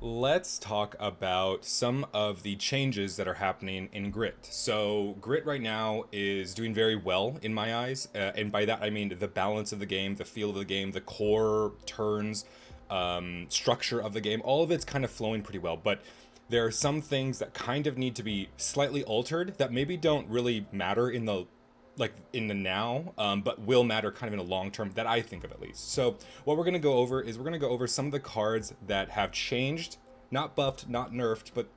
Let's talk about some of the changes that are happening in Grit. So, Grit right now is doing very well in my eyes. And by that, I mean the balance of the game, the feel of the game, the core turns, structure of the game. All of it's kind of flowing pretty well. But there are some things that kind of need to be slightly altered that maybe don't really matter in the in the now, but will matter kind of in the long term that I think of at least. So what we're gonna go over is we're gonna go over some of the cards that have changed, not buffed, not nerfed, but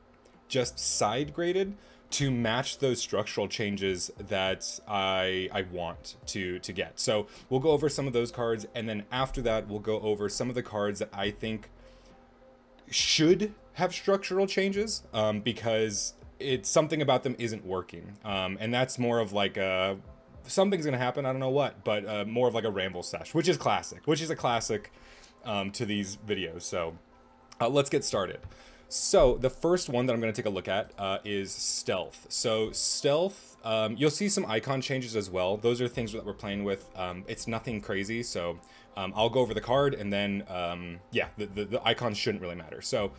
just side graded to match those structural changes that I want to get. So we'll go over some of those cards, and then after that we'll go over some of the cards that I think should have structural changes, because it's something about them isn't working, and that's more of like a something's gonna happen, I don't know what, but more of like a ramble sesh, which is a classic to these videos. So let's get started. So the first one that I'm going to take a look at is stealth. So stealth, you'll see some icon changes as well. Those are things that we're playing with. It's nothing crazy. So I'll go over the card, and then yeah, the icons shouldn't really matter. So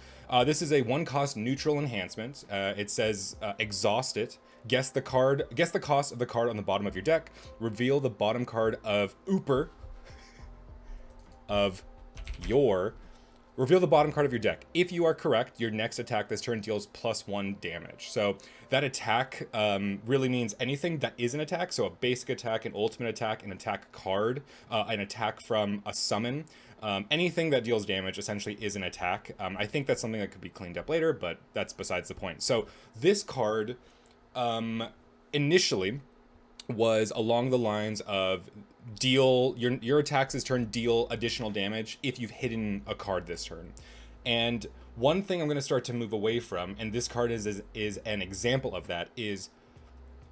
this is a one cost neutral enhancement. It says exhaust it. Guess the cost of the card on the bottom of your deck. Reveal the bottom card of of your Reveal the bottom card of your deck. If you are correct, your next attack this turn deals +1 damage. So that attack really means anything that is an attack. So a basic attack, an ultimate attack, an attack card, an attack from a summon. Anything that deals damage essentially is an attack. I think that's something that could be cleaned up later, but that's besides the point. So this card initially was along the lines of deal your attacks this turn deal additional damage if you've hidden a card this turn. And one thing I'm going to start to move away from, and this card is an example of that, is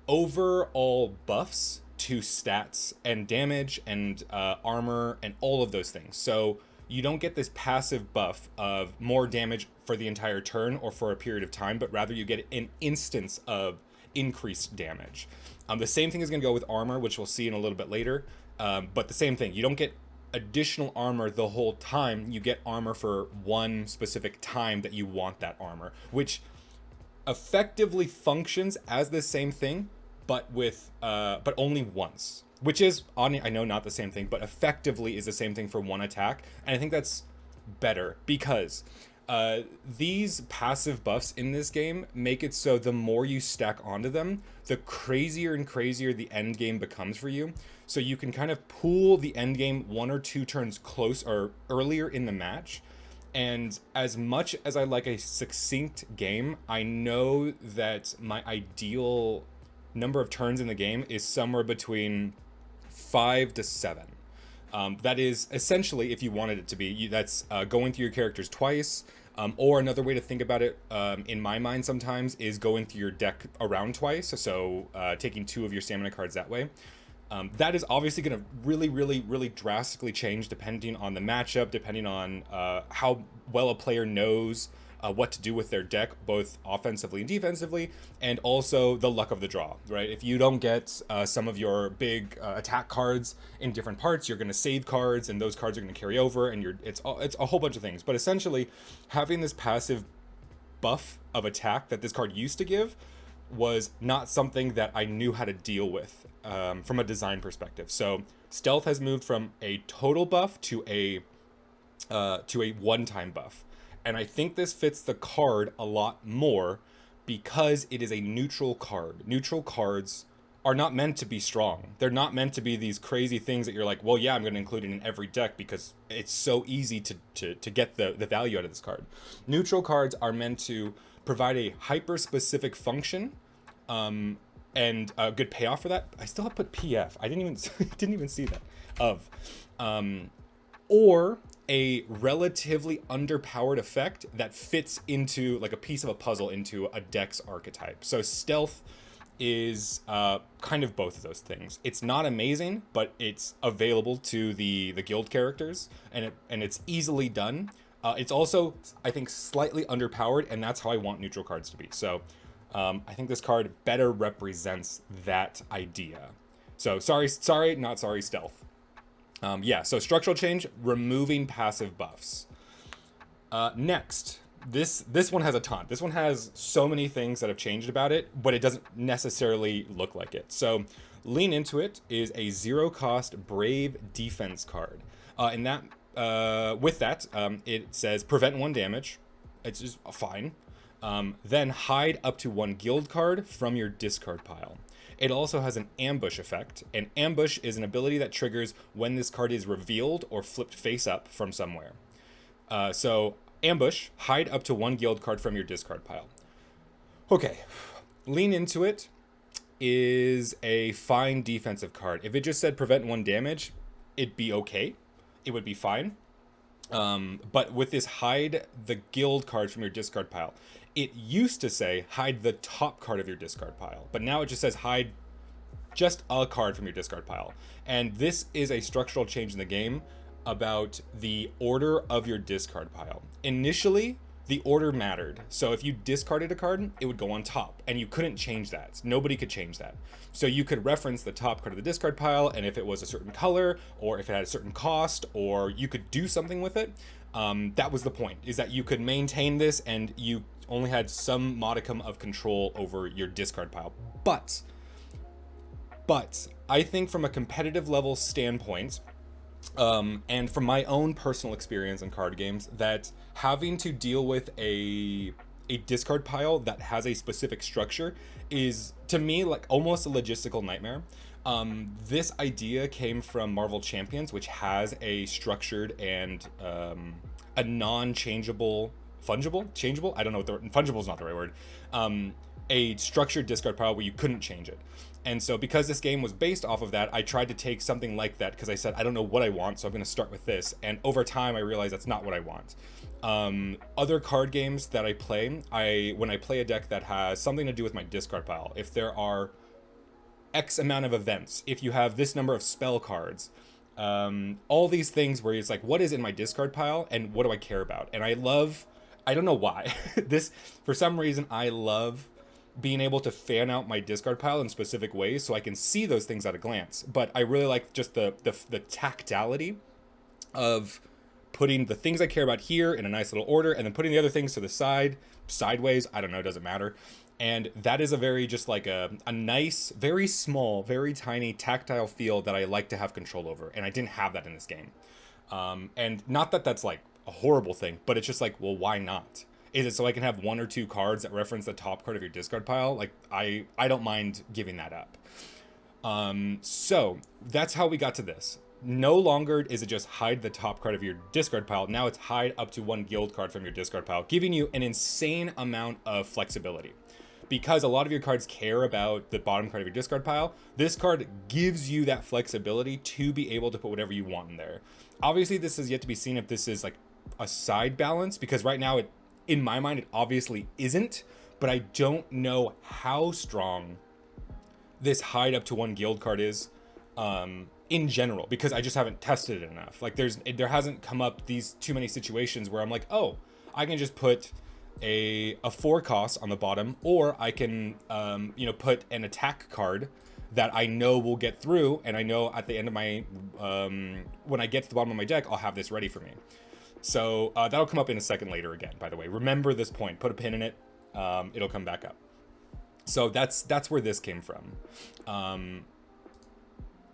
overall buffs to stats and damage and armor and all of those things. So you don't get this passive buff of more damage for the entire turn or for a period of time, but rather you get an instance of increased damage. The same thing is going to go with armor, which we'll see in a little bit later. But the same thing, you don't get additional armor the whole time. You get armor for one specific time that you want that armor, which effectively functions as the same thing, but with but only once. Which is, I know, not the same thing, but effectively is the same thing for one attack. And I think that's better because these passive buffs in this game make it so the more you stack onto them, the crazier and crazier the end game becomes for you. So you can kind of pool the end game 1 or 2 turns close or earlier in the match. And as much as I like a succinct game, I know that my ideal number of turns in the game is somewhere between 5 to 7. That is essentially, if you wanted it to be, that's going through your characters twice, or another way to think about it, in my mind sometimes, is going through your deck around twice, so taking 2 of your stamina cards that way. That is obviously going to really drastically change depending on the matchup, depending on how well a player knows what to do with their deck, both offensively and defensively, and also the luck of the draw, right? If you don't get some of your big attack cards in different parts, you're going to save cards, and those cards are going to carry over, and it's a whole bunch of things. But essentially, having this passive buff of attack that this card used to give was not something that I knew how to deal with from a design perspective. So stealth has moved from a total buff to a one-time buff. And I think this fits the card a lot more because it is a neutral card. Neutral cards are not meant to be strong. They're not meant to be these crazy things that you're like, well, yeah, I'm going to include it in every deck because it's so easy to get the value out of this card. Neutral cards are meant to provide a hyper-specific function, and a good payoff for that. I still have put PF. I didn't even see that. Or a relatively underpowered effect that fits into like a piece of a puzzle into a deck's archetype. So stealth is kind of both of those things. It's not amazing, but it's available to the guild characters, and it's easily done. It's also, I think, slightly underpowered, and that's how I want neutral cards to be. So I think this card better represents that idea. So sorry, stealth. Yeah, so structural change, removing passive buffs. Next, this one has a ton. This one has so many things that have changed about it, but it doesn't necessarily look like it. So Lean Into It is a zero cost Brave defense card. And that with that, it says prevent 1 damage. It's just fine. Then hide up to 1 guild card from your discard pile. It also has an ambush effect. An ambush is an ability that triggers when this card is revealed or flipped face up from somewhere. So ambush, hide up to 1 guild card from your discard pile. Okay, Lean Into It is a fine defensive card. If it just said prevent 1 damage, it'd be okay. It would be fine. But with this hide the guild card from your discard pile, it used to say hide the top card of your discard pile, but now it just says hide just a card from your discard pile. And this is a structural change in the game about the order of your discard pile. Initially, the order mattered. So if you discarded a card, it would go on top, and you couldn't change that. Nobody could change that. So you could reference the top card of the discard pile, and if it was a certain color, or if it had a certain cost, or you could do something with it, that was the point, is that you could maintain this, and you only had some modicum of control over your discard pile. But I think from a competitive level standpoint, and from my own personal experience in card games, that having to deal with a discard pile that has a specific structure is, to me, like almost a logistical nightmare. This idea came from Marvel Champions, which has a structured and a non-changeable, changeable? I don't know what fungible is not the right word. A structured discard pile where you couldn't change it. And so because this game was based off of that, I tried to take something like that because I said, I don't know what I want, so I'm going to start with this. And over time, I realized that's not what I want. Other card games that I play, when I play a deck that has something to do with my discard pile, if there are X amount of events, if you have this number of spell cards, all these things where it's like, what is in my discard pile and what do I care about? And I don't know why, for some reason, I love being able to fan out my discard pile in specific ways so I can see those things at a glance. But I really like just the tactility of putting the things I care about here in a nice little order and then putting the other things to the side, sideways, I don't know, it doesn't matter. And that is a very just like a nice, very small, very tiny tactile feel that I like to have control over. And I didn't have that in this game. And not that that's like a horrible thing, but it's just like, well, why not? Is it so I can have 1 or 2 cards that reference the top card of your discard pile? Like, I don't mind giving that up. So that's how we got to this. No longer is it just hide the top card of your discard pile. Now it's hide up to 1 guild card from your discard pile, giving you an insane amount of flexibility. Because a lot of your cards care about the bottom card of your discard pile, this card gives you that flexibility to be able to put whatever you want in there. Obviously, this is yet to be seen if this is like a side balance, because right now in my mind, it obviously isn't, but I don't know how strong this hide up to 1 guild card is in general, because I just haven't tested it enough. Like there hasn't come up these too many situations where I'm like, oh, I can just put a 4 cost on the bottom, or I can put an attack card that I know will get through, and I know at the end of my when I get to the bottom of my deck, I'll have this ready for me. So that'll come up in a second later again, by the way. Remember this point, put a pin in it, it'll come back up. So that's where this came from.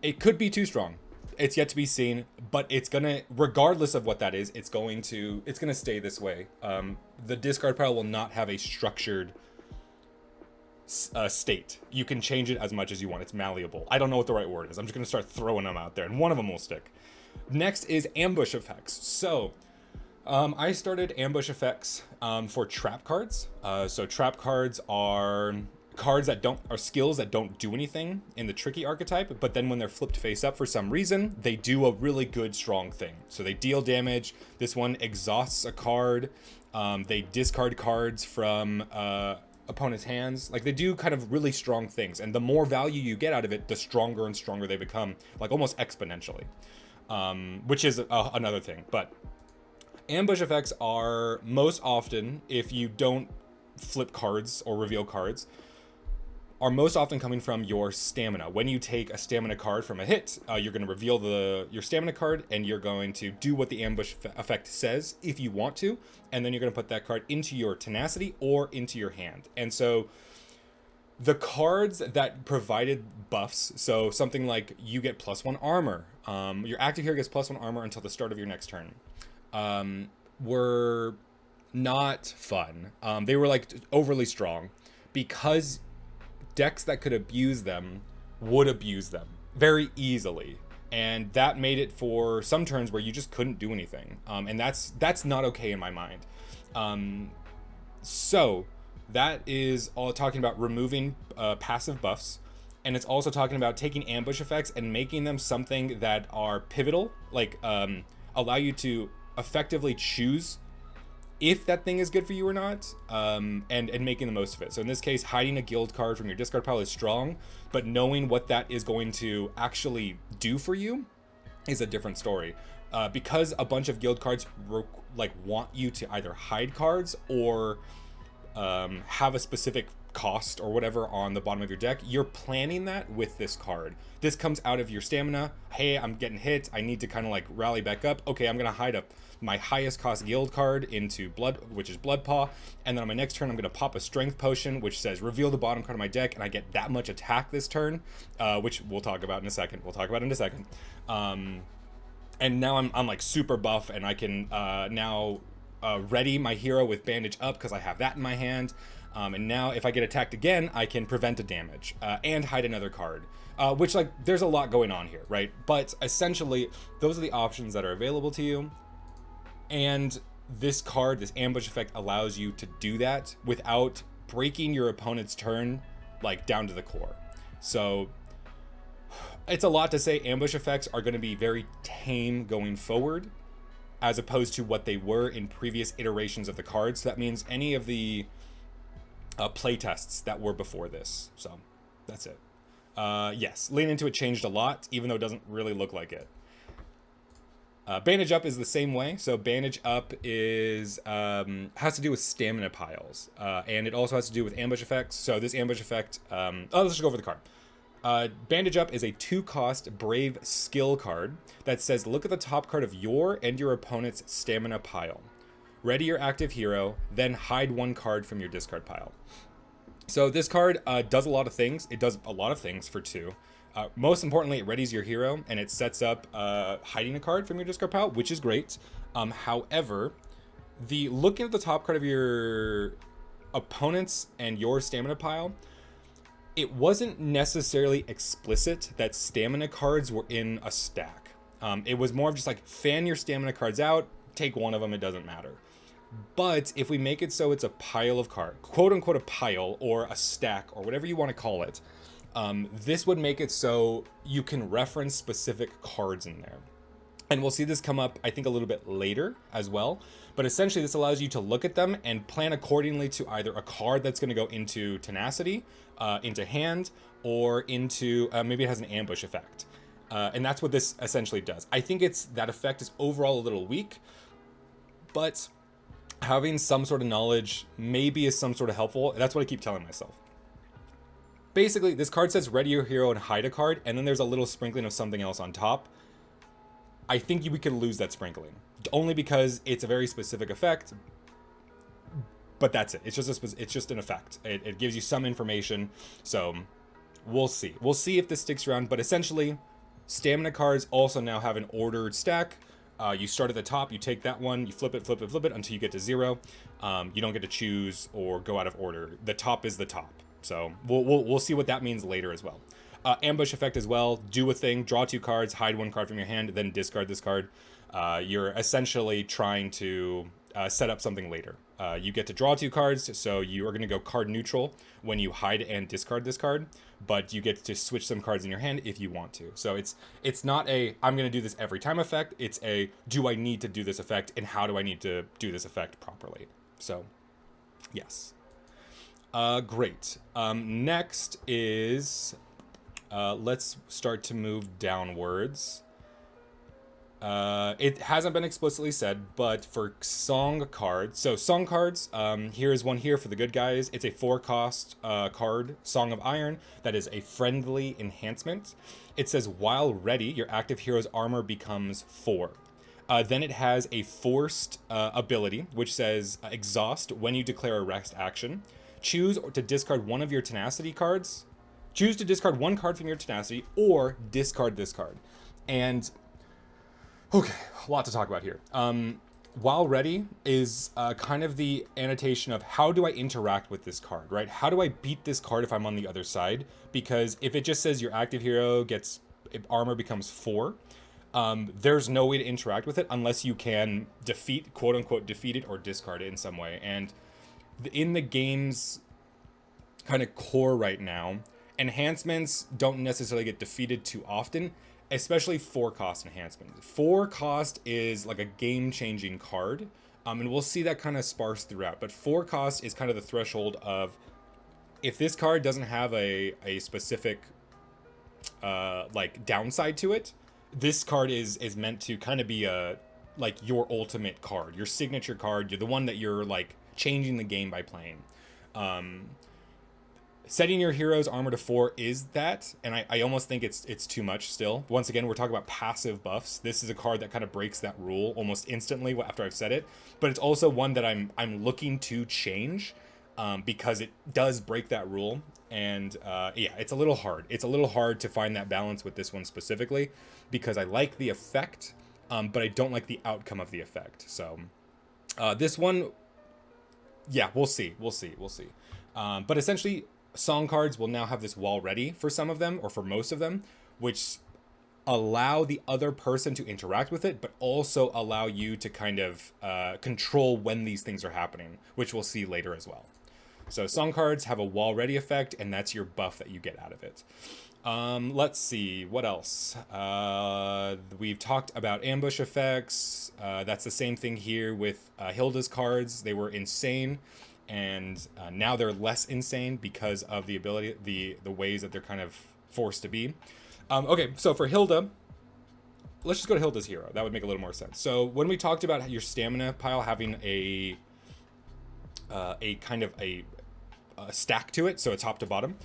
It could be too strong. It's yet to be seen, but it's gonna, regardless of what that is, it's gonna stay this way. The discard pile will not have a structured state. You can change it as much as you want. It's malleable. I don't know what the right word is. I'm just gonna start throwing them out there, and one of them will stick. Next is ambush effects. So I started ambush effects for trap cards. So trap cards are cards that are skills that don't do anything in the tricky archetype, but then when they're flipped face up for some reason, they do a really good strong thing. So they deal damage. This one exhausts a card. They discard cards from opponent's hands. Like, they do kind of really strong things, and the more value you get out of it, the stronger and stronger they become, like almost exponentially, which is another thing. But ambush effects are most often, if you don't flip cards or reveal cards, are most often coming from your stamina. When you take a stamina card from a hit, you're going to reveal your stamina card, and you're going to do what the ambush effect says if you want to, and then you're going to put that card into your tenacity or into your hand. And so the cards that provided buffs, so something like you get +1 armor, your active hero gets +1 armor until the start of your next turn, were not fun. They were like overly strong, because decks that could abuse them would abuse them very easily, and that made it for some turns where you just couldn't do anything, and that's not okay in my mind. So that is all talking about removing passive buffs, and it's also talking about taking ambush effects and making them something that are pivotal, like allow you to effectively choose if that thing is good for you or not, and making the most of it. So in this case, hiding a guild card from your discard pile is strong, but knowing what that is going to actually do for you is a different story. Because a bunch of guild cards want you to either hide cards or have a specific cost or whatever on the bottom of your deck, you're planning that with this card. This comes out of your stamina. Hey, I'm getting hit, I need to kind of like rally back up. Okay, I'm gonna hide up my highest cost guild card into blood, which is Blood Paw, and then on my next turn I'm gonna pop a strength potion which says reveal the bottom card of my deck, and I get that much attack this turn, which we'll talk about in a second. And now I'm like super buff, and I can now ready my hero with bandage up because I have that in my hand. And now if I get attacked again, I can prevent a damage and hide another card, which, like, there's a lot going on here, right? But essentially, those are the options that are available to you. And this card, this ambush effect, allows you to do that without breaking your opponent's turn, like, down to the core. So it's a lot to say ambush effects are going to be very tame going forward, as opposed to what they were in previous iterations of the cards. So that means any of the playtests that were before this. So that's it. Yes, Lean Into It changed a lot, even though it doesn't really look like it. Bandage Up is the same way. So Bandage Up is has to do with stamina piles, and it also has to do with ambush effects. So this ambush effect, let's just go over the card. Bandage Up is a 2-cost Brave skill card that says look at the top card of your and your opponent's stamina pile. Ready your active hero, then hide 1 card from your discard pile. So this card does a lot of things. It does a lot of things for 2. Most importantly, it readies your hero, and it sets up hiding a card from your discard pile, which is great. However, looking at the top card of your opponent's and your stamina pile, it wasn't necessarily explicit that stamina cards were in a stack. It was more of just like, fan your stamina cards out, take one of them, it doesn't matter. But if we make it so it's a pile of cards, quote unquote a pile or a stack or whatever you want to call it, this would make it so you can reference specific cards in there. And we'll see this come up, I think, a little bit later as well. But essentially, this allows you to look at them and plan accordingly to either a card that's going to go into tenacity, into hand, or into maybe it has an ambush effect. And that's what this essentially does. I think that effect is overall a little weak, but having some sort of knowledge maybe is some sort of helpful. That's what I keep telling myself. Basically, this card says ready your hero and hide a card, and then there's a little sprinkling of something else on top. I think we could lose that sprinkling, only because it's a very specific effect, but that's it. It's just an effect. It gives you some information, so we'll see. We'll see if this sticks around, but essentially, stamina cards also now have an ordered stack. You start at the top, you take that one, you flip it until you get to 0. You don't get to choose or go out of order. The top is the top. So we'll see what that means later as well. Ambush effect as well. Do a thing, draw 2 cards, hide 1 card from your hand, then discard this card. You're essentially trying to set up something later. You get to draw 2 cards, so you are going to go card neutral when you hide and discard this card, but you get to switch some cards in your hand if you want to. So it's not a I'm going to do this every time effect. It's a do I need to do this effect, and how do I need to do this effect properly? So yes. Great. Next is let's start to move downwards. It hasn't been explicitly said, but for song cards, so song cards, here is one here for the good guys. It's a 4-cost card, Song of Iron, that is a friendly enhancement. It says, while ready, your active hero's armor becomes 4. Then it has a forced ability, which says, exhaust when you declare a rest action. Choose to discard one of your tenacity cards. Choose to discard one card from your tenacity, or discard this card. And okay, a lot to talk about here. While ready is kind of the annotation of how do I interact with this card, right? How do I beat this card if I'm on the other side? Because if it just says your active hero gets armor becomes 4, there's no way to interact with it unless you can defeat, quote unquote, defeat it or discard it in some way. And in the game's kind of core right now, enhancements don't necessarily get defeated too often, especially 4-cost enhancements. 4-cost is like a game-changing card, and we'll see that kind of sparse throughout. But 4-cost is kind of the threshold of, if this card doesn't have a specific like downside to it, this card is meant to kind of be a like your ultimate card, your signature card. You're the one that you're like changing the game by playing. Setting your hero's armor to 4 is that, and I almost think it's too much still. Once again, we're talking about passive buffs. This is a card that kind of breaks that rule almost instantly after I've said it, but it's also one that I'm looking to change because it does break that rule. And yeah, it's a little hard. It's a little hard to find that balance with this one specifically because I like the effect, but I don't like the outcome of the effect. So this one, yeah, we'll see. But essentially, song cards will now have this wall ready for some of them, or for most of them, which allow the other person to interact with it, but also allow you to kind of control when these things are happening, which we'll see later as well. So song cards have a wall ready effect, and that's your buff that you get out of it. Let's see, what else? We've talked about ambush effects. That's the same thing here with Hilda's cards. They were insane. And now they're less insane because of the ability, the ways that they're kind of forced to be. Okay, so for Hilda, let's just go to Hilda's hero. That would make a little more sense. So when we talked about your stamina pile having a kind of a stack to it, so it's top to bottom,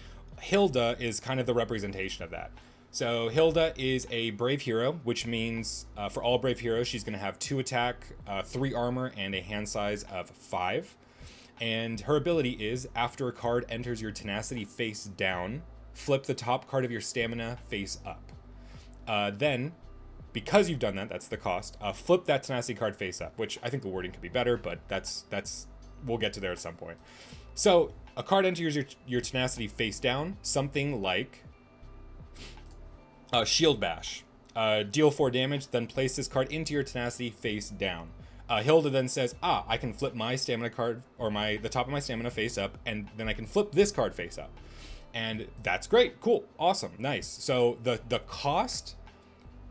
Hilda is kind of the representation of that. So Hilda is a brave hero, which means for all brave heroes, she's going to have 2 attack, 3 armor, and a hand size of 5. And her ability is, after a card enters your tenacity face down, flip the top card of your stamina face up. Then, because you've done that, that's the cost, flip that tenacity card face up, which I think the wording could be better, but that's we'll get to there at some point. So, a card enters your tenacity face down, something like Shield Bash. Deal 4 damage, then place this card into your tenacity face down. Hilda then says, I can flip my stamina card, or the top of my stamina face up, and then I can flip this card face up. And that's great, cool, awesome, nice. So the cost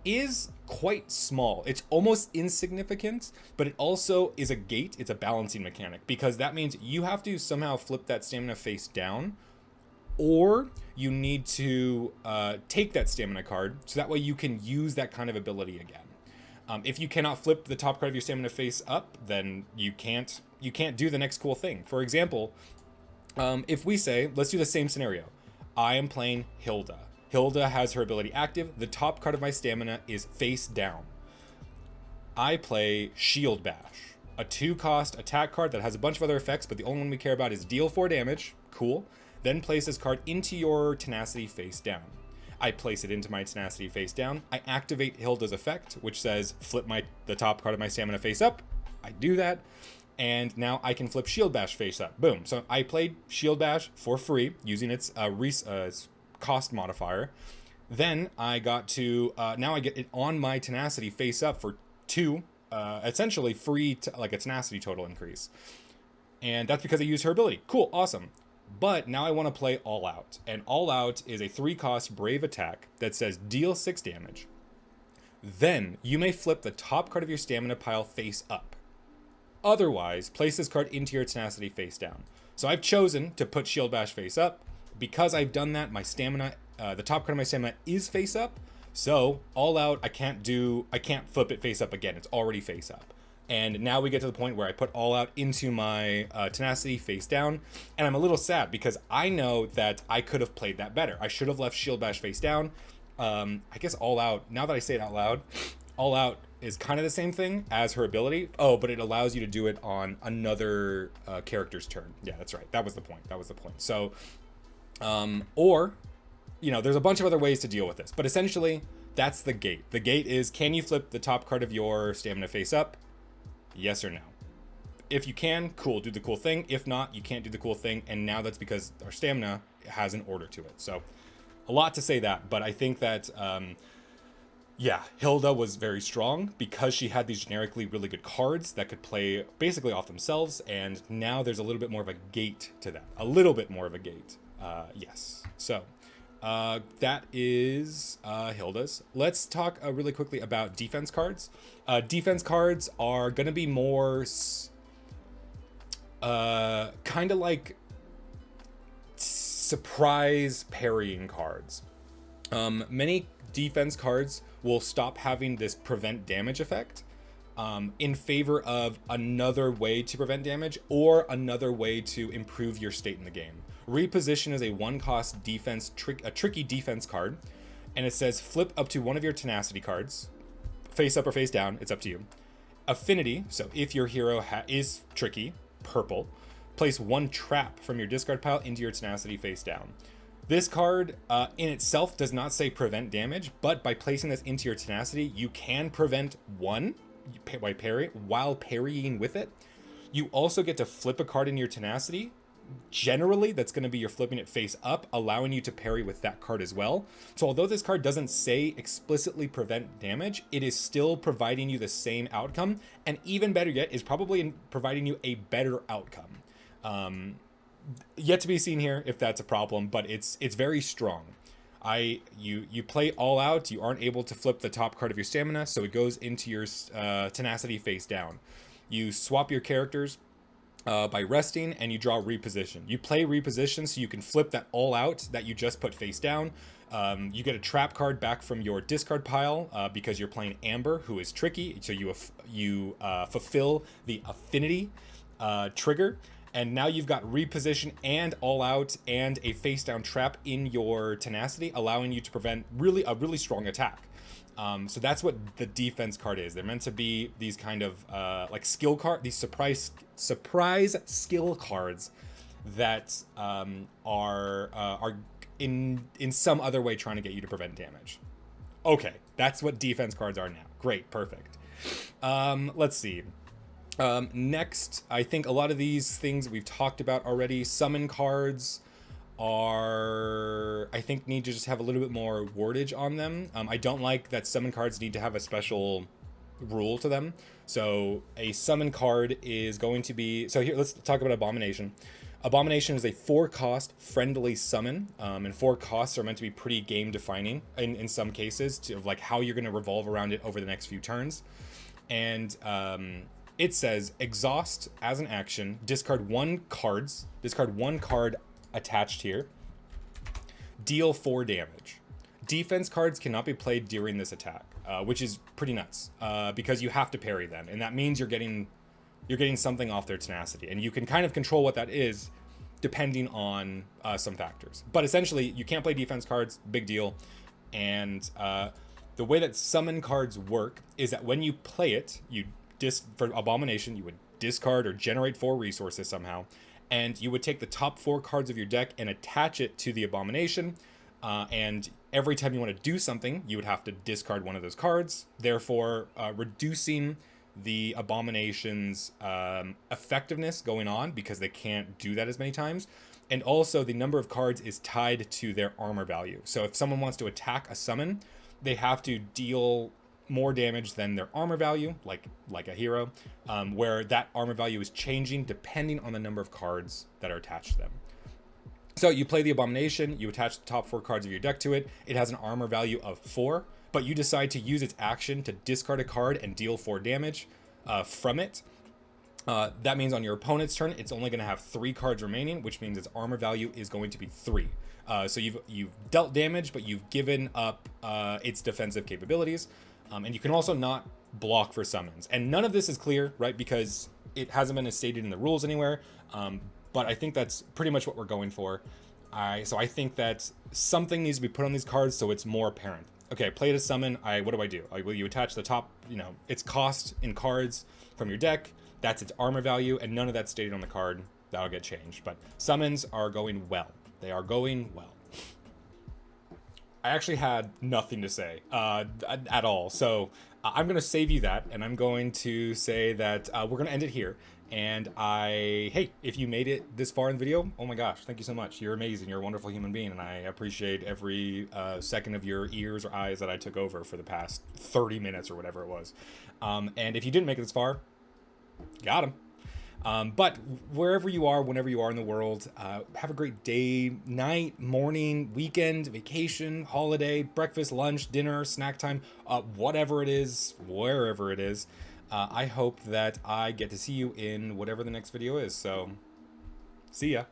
is quite small. It's almost insignificant, but it also is a gate, it's a balancing mechanic, because that means you have to somehow flip that stamina face down, or you need to take that stamina card, so that way you can use that kind of ability again. If you cannot flip the top card of your stamina face up, then you can't do the next cool thing. For example, if we say, let's do the same scenario. I am playing Hilda. Hilda has her ability active. The top card of my stamina is face down. I play Shield Bash, a 2-cost attack card that has a bunch of other effects, but the only one we care about is deal 4 damage. Cool. Then place this card into your tenacity face down. I place it into my tenacity face down. I activate Hilda's effect, which says flip the top card of my stamina face up. I do that, and now I can flip Shield Bash face up. Boom. So I played Shield Bash for free using its cost modifier. Then I got to now I get it on my tenacity face up for 2, essentially free like a tenacity total increase, and that's because I used her ability. Cool, awesome. But now I want to play All Out. And All Out is a 3-cost brave attack that says deal 6 damage. Then you may flip the top card of your stamina pile face up. Otherwise, place this card into your tenacity face down. So I've chosen to put Shield Bash face up. Because I've done that, my stamina, the top card of my stamina is face up. So all out, I can't flip it face up again. It's already face up. And now we get to the point where I put all out into my tenacity face down, and I'm a little sad because I know that I could have played that better. I should have left shield bash face down. I guess all out, now that I say it out loud, all out is kind of the same thing as her ability. Oh, but it allows you to do it on another character's turn. Yeah, that's right. That was the point. So, or, there's a bunch of other ways to deal with this, but essentially that's the gate. The gate is, can you flip the top card of your stamina face up? Yes or no. If you can, cool, do the cool thing. If not, you can't do the cool thing. And now that's because our stamina has an order to it. So a lot to say that, but I think that, Hilda was very strong because she had these generically really good cards that could play basically off themselves. And now there's a little bit more of a gate to that. A little bit more of a gate. Yes. So that is Hilda's. Let's talk really quickly about defense cards. Defense cards are going to be more kind of like surprise parrying cards. Many defense cards will stop having this prevent damage effect in favor of another way to prevent damage or another way to improve your state in the game. Reposition is a 1-cost defense a tricky defense card, and it says flip up to one of your tenacity cards, face up or face down, it's up to you. Affinity, so if your hero is tricky, purple, place 1 trap from your discard pile into your tenacity face down. This card in itself does not say prevent damage, but by placing this into your tenacity, you can prevent 1 while parrying with it. You also get to flip a card in your tenacity. Generally, that's going to be you're flipping it face up, allowing you to parry with that card as well. So although this card doesn't say explicitly prevent damage, it is still providing you the same outcome, and even better yet, is probably providing you a better outcome. Yet to be seen here if that's a problem, but it's very strong. You play all out, you aren't able to flip the top card of your stamina, so it goes into your tenacity face down. You swap your characters by resting, and you draw reposition. You play reposition so you can flip that all out that you just put face down. You get a trap card back from your discard pile because you're playing Amber, who is tricky, so you fulfill the affinity trigger. And now you've got reposition and all out and a face down trap in your tenacity, allowing you to prevent a really strong attack. So that's what the defense card is. They're meant to be these kind of like skill card, these surprise skill cards that are in some other way trying to get you to prevent damage. Okay, that's what defense cards are now. Great, perfect. Let's see. Next, I think a lot of these things we've talked about already. Summon cards I think need to just have a little bit more wordage on them. I don't like that summon cards need to have a special rule to them. So a summon card is going to be, so here, let's talk about Abomination. Abomination is a 4-cost friendly summon, and 4 costs are meant to be pretty game defining in some cases, of like how you're going to revolve around it over the next few turns. And it says exhaust as an action, discard 1 card attached here, deal 4 damage. Defense cards cannot be played during this attack, which is pretty nuts, because you have to parry them, and that means you're getting something off their tenacity, and you can kind of control what that is depending on some factors. But essentially, you can't play defense cards, big deal. And the way that summon cards work is that when you play it, for Abomination, you would discard or generate 4 resources somehow, and you would take the top 4 cards of your deck and attach it to the Abomination, and every time you want to do something, you would have to discard one of those cards, therefore reducing the Abomination's effectiveness going on, because they can't do that as many times. And also the number of cards is tied to their armor value. So if someone wants to attack a summon, they have to deal more damage than their armor value, like a hero, where that armor value is changing depending on the number of cards that are attached to them. So you play the Abomination, you attach the top 4 cards of your deck to it. It has an armor value of 4, but you decide to use its action to discard a card and deal 4 damage from it. That means on your opponent's turn, it's only going to have 3 cards remaining, which means its armor value is going to be 3. So you've dealt damage, but you've given up its defensive capabilities, and you can also not block for summons. And none of this is clear, right? Because it hasn't been stated in the rules anywhere. But I think that's pretty much what we're going for. So I think that something needs to be put on these cards so it's more apparent. Okay, play to summon. What do? Will you attach the top, its cost in cards from your deck? That's its armor value, and none of that's stated on the card. That'll get changed. But summons are going well. They are going well. I actually had nothing to say at all. So I'm going to save you that, and I'm going to say that we're going to end it here. And hey, if you made it this far in the video, oh my gosh, thank you so much. You're amazing. You're a wonderful human being, and I appreciate every second of your ears or eyes that I took over for the past 30 minutes or whatever it was. And if you didn't make it this far, got him. But wherever you are, whenever you are in the world, have a great day, night, morning, weekend, vacation, holiday, breakfast, lunch, dinner, snack time, whatever it is, wherever it is. I hope that I get to see you in whatever the next video is. So, see ya.